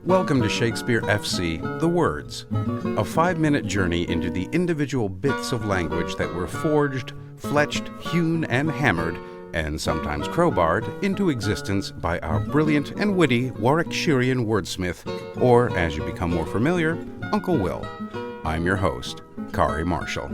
Welcome to Shakespeare FC, The Words, a 5-minute journey into the individual bits of language that were forged, fletched, hewn, and hammered, and sometimes crowbarred, into existence by our brilliant and witty Warwickshirean wordsmith, or, as you become more familiar, Uncle Will. I'm your host, Kari Marshall.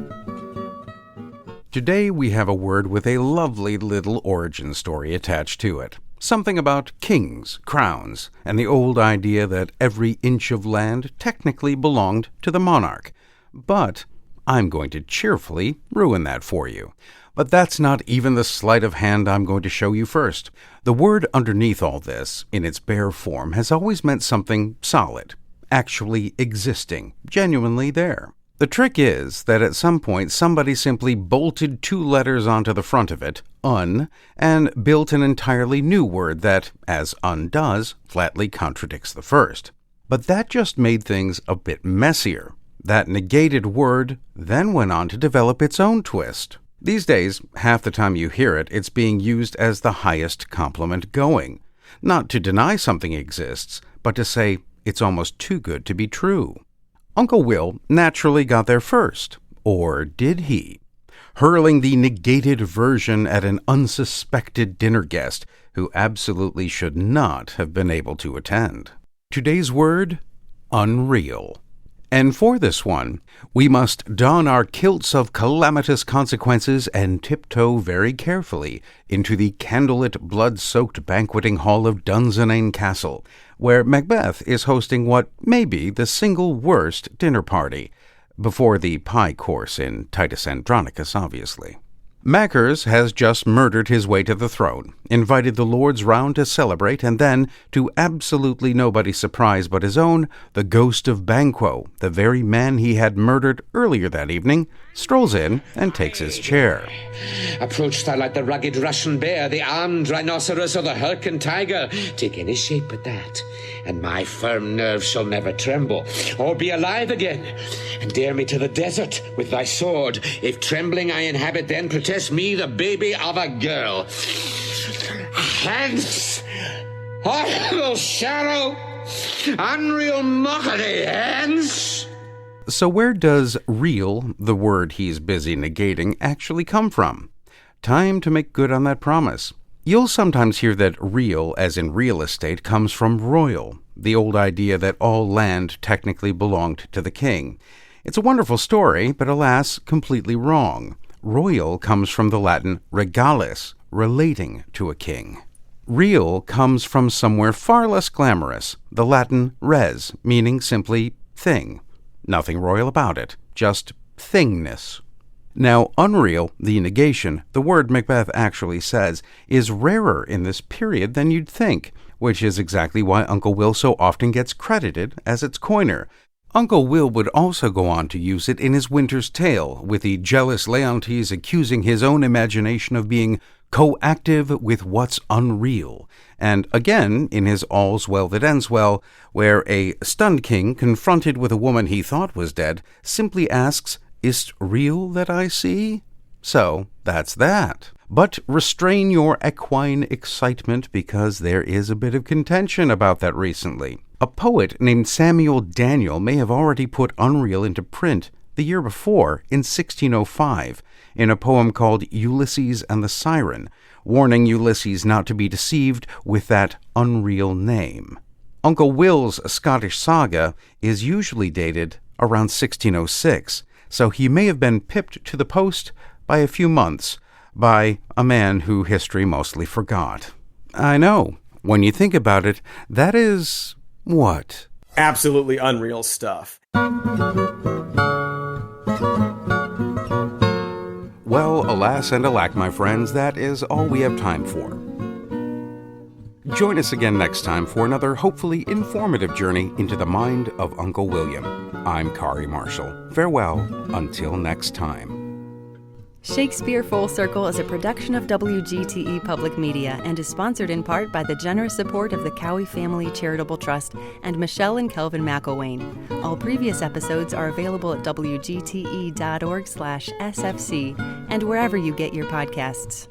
Today we have a word with a lovely little origin story attached to it. Something about kings, crowns, and the old idea that every inch of land technically belonged to the monarch. But I'm going to cheerfully ruin that for you. But that's not even the sleight of hand I'm going to show you first. The word underneath all this, in its bare form, has always meant something solid, actually existing, genuinely there. The trick is that at some point somebody simply bolted 2 letters onto the front of it, un, and built an entirely new word that, as un does, flatly contradicts the first. But that just made things a bit messier. That negated word then went on to develop its own twist. These days, half the time you hear it, it's being used as the highest compliment going. Not to deny something exists, but to say it's almost too good to be true. Uncle Will naturally got there first, or did he? Hurling the negated version at an unsuspected dinner guest who absolutely should not have been able to attend. Today's word, unreal. And for this one, we must don our kilts of calamitous consequences and tiptoe very carefully into the candlelit, blood-soaked banqueting hall of Dunsinane Castle, where Macbeth is hosting what may be the single worst dinner party, before the pie course in Titus Andronicus, obviously. Mackers has just murdered his way to the throne, invited the lords round to celebrate, and then, to absolutely nobody's surprise but his own, the ghost of Banquo, the very man he had murdered earlier that evening, strolls in and takes his chair. Approach thou like the rugged Russian bear, the armed rhinoceros, or the hulking tiger. Take any shape but that, and my firm nerves shall never tremble, or be alive again. And dare me to the desert with thy sword. If trembling I inhabit, then protest me, the baby of a girl. Hence, horrible shadow, unreal mockery, hence. So where does real, the word he's busy negating, actually come from? Time to make good on that promise. You'll sometimes hear that real, as in real estate, comes from royal, the old idea that all land technically belonged to the king. It's a wonderful story, but alas, completely wrong. Royal comes from the Latin regalis, relating to a king. Real comes from somewhere far less glamorous, the Latin res, meaning simply thing. Nothing royal about it, just thingness. Now, unreal, the negation, the word Macbeth actually says, is rarer in this period than you'd think, which is exactly why Uncle Will so often gets credited as its coiner. Uncle Will would also go on to use it in his Winter's Tale, with the jealous Leontes accusing his own imagination of being co-active with what's unreal, and again in his All's Well That Ends Well, where a stunned king, confronted with a woman he thought was dead, simply asks, "Is't real that I see?" So, that's that. But restrain your equine excitement, because there is a bit of contention about that recently. A poet named Samuel Daniel may have already put unreal into print the year before, in 1605, in a poem called Ulysses and the Siren, warning Ulysses not to be deceived with that unreal name. Uncle Will's Scottish saga is usually dated around 1606, so he may have been pipped to the post by a few months by a man who history mostly forgot. I know, when you think about it, that is what? Absolutely unreal stuff. Well, alas and alack, my friends, that is all we have time for. Join us again next time for another hopefully informative journey into the mind of Uncle William. I'm Kari Marshall. Farewell until next time. Shakespeare Full Circle is a production of WGTE Public Media and is sponsored in part by the generous support of the Cowie Family Charitable Trust and Michelle and Kelvin McElwain. All previous episodes are available at wgte.org/sfc and wherever you get your podcasts.